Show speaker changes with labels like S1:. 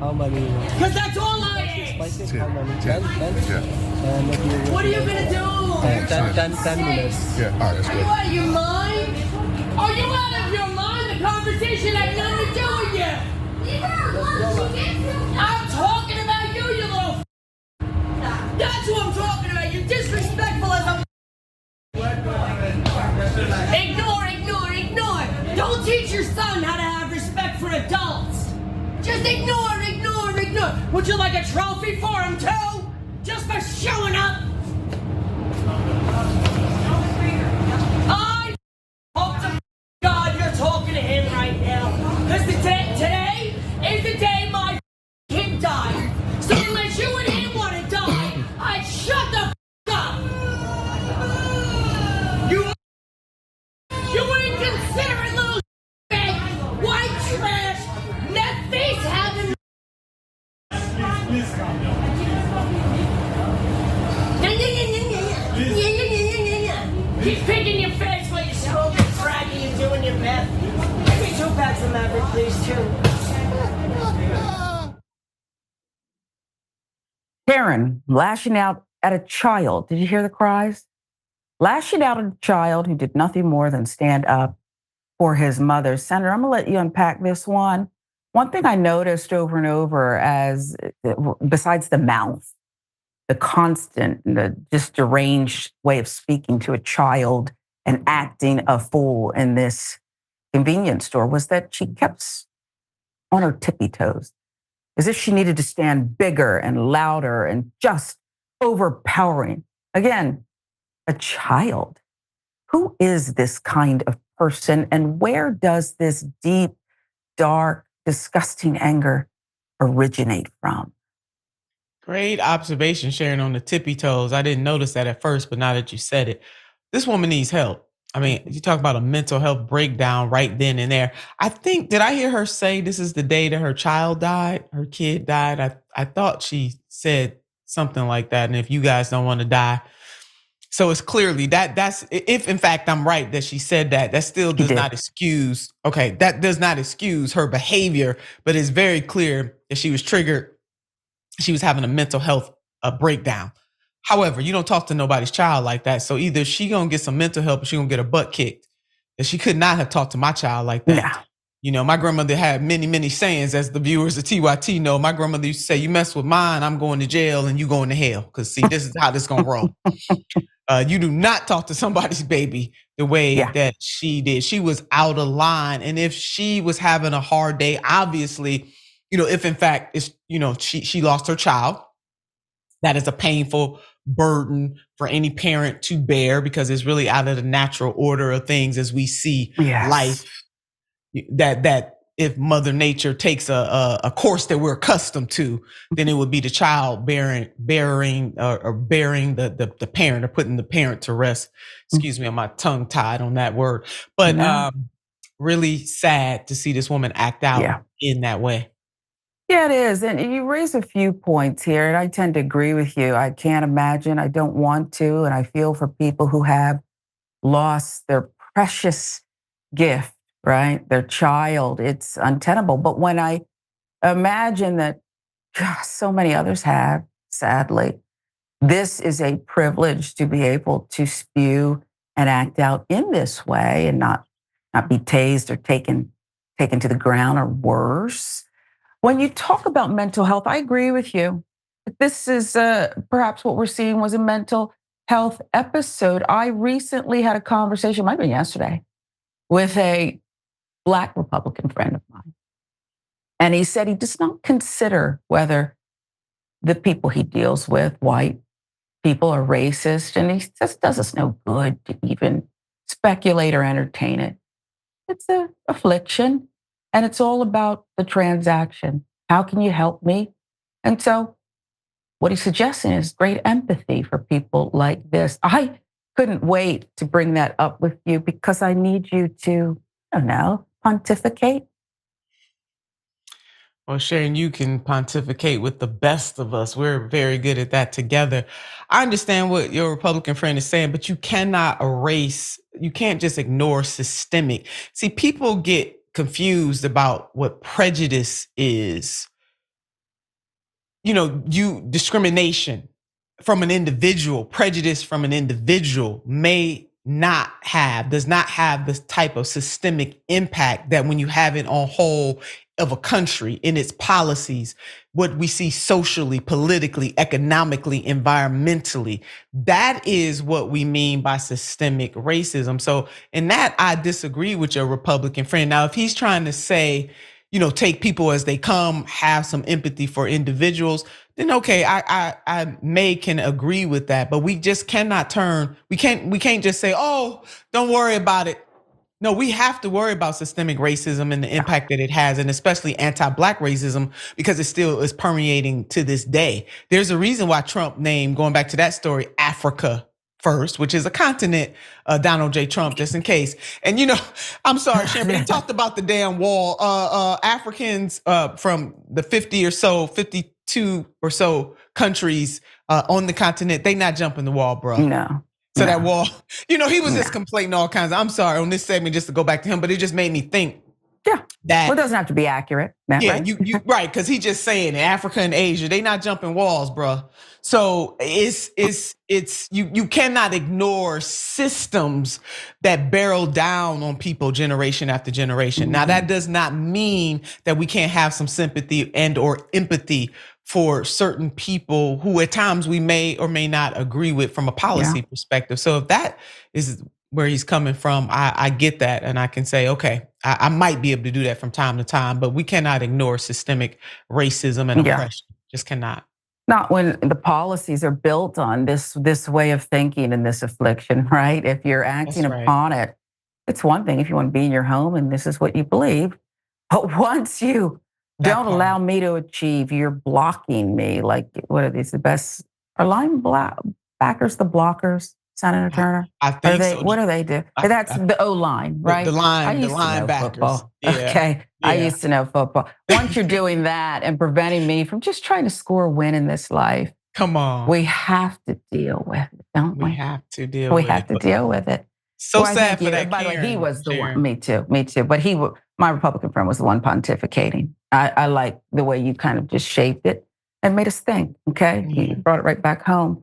S1: how many?
S2: Because that's all I ate.
S1: Spices,
S3: 10.
S1: how many?
S3: 10.
S1: 10?
S3: Yeah.
S1: And if you,
S2: What are you going to do?
S1: 10 minutes.
S3: Yeah. All right, that's
S2: Are you
S3: good.
S2: out of your mind? Are you out of your mind? The conversation had nothing to do with you. I'm talking about you, you little. That's what I'm talking about. You're disrespectful as a. Ignore. Don't teach your son how to have respect for adults. Just ignore. Would you like a trophy for him too? Just for showing up? I hope to God you're talking to him right now. Because today is the day my kid died. So unless you and him want to die, I'd shut the up. You inconsiderate little white trash, net face having. Keep picking your face while you're smoking, fracking, and doing your meth. Give me 2 packs of Maverick, please, too.
S4: Sharon lashing out at a child. Did you hear the cries? Lashing out at a child who did nothing more than stand up for his mother. Senator, I'm going to let you unpack this one. One thing I noticed over and over as, besides the mouth, the constant, the just deranged way of speaking to a child and acting a fool in this convenience store was that she kept on her tippy toes, as if she needed to stand bigger and louder and just overpowering. Again, a child. Who is this kind of person, and where does this deep, dark, disgusting anger originate from?
S5: Great observation, Sharon, on the tippy toes. I didn't notice that at first, but now that you said it, this woman needs help. I mean, you talk about a mental health breakdown right then and there. I think, did I hear her say this is the day that her child died, her kid died? I thought she said something like that. And if you guys don't want to die. So it's clearly that's, if in fact I'm right that she said that, that still does not excuse, that does not excuse her behavior, but it's very clear that she was triggered. She was having a mental health breakdown. However, you don't talk to nobody's child like that. So either she gonna get some mental help or she gonna get her butt kicked. And she could not have talked to my child like that.
S4: Yeah.
S5: You know, my grandmother had many, many sayings, as the viewers of TYT know. My grandmother used to say, you mess with mine, I'm going to jail and you going to hell. Because see, this is how this gonna roll. You do not talk to somebody's baby the way that she did. She was out of line. And if she was having a hard day, obviously, if in fact it's, she lost her child, that is a painful burden for any parent to bear because it's really out of the natural order of things as we see life. That if Mother Nature takes a course that we're accustomed to, then it would be the child bearing the parent or putting the parent to rest. Excuse me, I'm my tongue tied on that word. But really sad to see this woman act out in that way.
S4: Yeah, it is. And you raise a few points here, and I tend to agree with you. I can't imagine, I don't want to, and I feel for people who have lost their precious gift, right? Their child. It's untenable. But when I imagine that so many others have, sadly, this is a privilege to be able to spew and act out in this way and not be tased or taken to the ground or worse. When you talk about mental health, I agree with you. This is perhaps what we're seeing was a mental health episode. I recently had a conversation, might have been yesterday, with a Black Republican friend of mine. And he said he does not consider whether the people he deals with, white people, are racist. And he just does us no good to even speculate or entertain it. It's an affliction. And it's all about the transaction. How can you help me? And so what he's suggesting is great empathy for people like this. I couldn't wait to bring that up with you because I need you to, pontificate.
S5: Well, Sharon, you can pontificate with the best of us. We're very good at that together. I understand what your Republican friend is saying, but you cannot you can't just ignore systemic. See, people get confused about what prejudice is you discrimination from an individual, prejudice from an individual does not have this type of systemic impact that when you have it on whole of a country in its policies, what we see socially, politically, economically, environmentally, that is what we mean by systemic racism. So in that, I disagree with your Republican friend. Now, if he's trying to say, take people as they come, have some empathy for individuals, then okay, I can agree with that. But we just cannot we can't just say, oh, don't worry about it. No, we have to worry about systemic racism and the impact that it has, and especially anti-Black racism, because it still is permeating to this day. There's a reason why Trump named, going back to that story, Africa first, which is a continent, Donald J. Trump, just in case. And I'm sorry, Sharon, but he talked about the damn wall. Africans from the 52 or so countries on the continent, they not jumping the wall, bro.
S4: No.
S5: So that wall, he was just complaining all kinds I'm sorry on this segment, just to go back to him, but it just made me think.
S4: Yeah.
S5: That,
S4: well, it doesn't have to be accurate.
S5: Yeah,
S4: right?
S5: you right, because he's just saying Africa and Asia, they not jumping walls, bro. So it's you cannot ignore systems that barrel down on people generation after generation. Now, that does not mean that we can't have some sympathy and or empathy for certain people who at times we may or may not agree with from a policy perspective. So if that is where he's coming from, I get that, and I can say, okay, I might be able to do that from time to time, but we cannot ignore systemic racism and oppression. Just cannot.
S4: Not when the policies are built on this way of thinking and this affliction, right? If you're acting upon it, it's one thing if you want to be in your home and this is what you believe. But once you don't allow me to achieve, you're blocking me. Like, what are these? The best are linebackers the blockers? Senator Turner?
S5: I think so.
S4: What do they do? That's the O-line, right?
S5: The linebackers.
S4: Yeah. Okay. Yeah. I used to know football. Once you're doing that and preventing me from just trying to score a win in this life,
S5: come on.
S4: We have to deal with it, don't we?
S5: We have to deal with it.
S4: We have to deal with it.
S5: So sad for that.
S4: By the way, he was the one. Me too. But my Republican friend was the one pontificating. I like the way you kind of just shaped it and made us think, okay? He brought it right back home.